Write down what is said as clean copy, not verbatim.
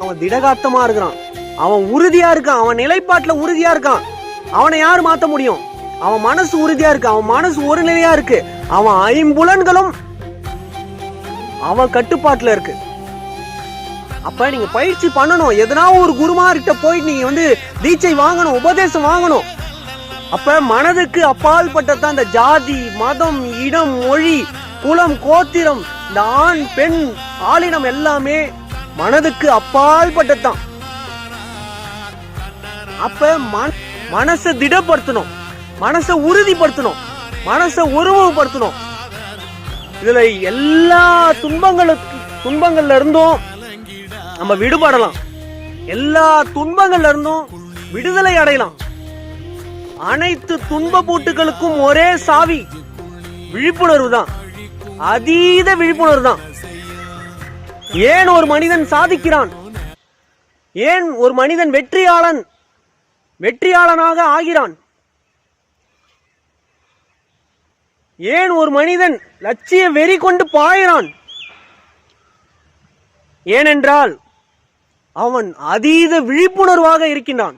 அவன் திடகாத்தமா இருக்கிறான், அவன் உறுதியா இருக்கான், அவன் நிலைப்பாட்டுல உறுதியா இருக்கான். அவனை யாரு மாத்த முடியும்? அவன் மனசு உறுதியா இருக்கு, அவன் மனசு ஒரு நிலையா இருக்கு, அவன் ஐம்புலன்களும் அவன் கட்டுப்பாட்டுல இருக்கு. அப்ப நீங்க பயிற்சி பண்ணணும். எதனா ஒரு குருமார்கிட்ட போயிட்டு நீங்க தீட்சை வாங்கணும், உபதேசம் வாங்கணும். அப்ப மனதுக்கு அப்பால் பட்டதான் இந்த ஜாதி, மதம், இடம், மொழி, குலம், கோத்திரம், இந்த ஆண் பெண் ஆளினம் எல்லாமே மனதுக்கு அப்பால் பட்டதான். அப்ப மனசை திடப்படுத்தணும், மனசை உறுதிப்படுத்தணும், மனசை ஒருமுகப்படுத்தணும். இதுல எல்லா துன்பங்கள்ல இருந்தும் நம்ம விடுபடலாம், எல்லா துன்பங்கள்ல இருந்தும் விடுதலை அடையலாம். அனைத்து துன்ப பூட்டுகளுக்கும் ஒரே சாவி விழிப்புணர்வு தான், அதீத விழிப்புணர்வு தான். ஏன் ஒரு மனிதன் சாதிக்கிறான், ஏன் ஒரு மனிதன் வெற்றியாளனாக ஆகிறான், ஏன் ஒரு மனிதன் லட்சிய வெறி கொண்டு பாயிறான்? ஏனென்றால் அவன் அதீத விழிப்புணர்வாக இருக்கின்றான்.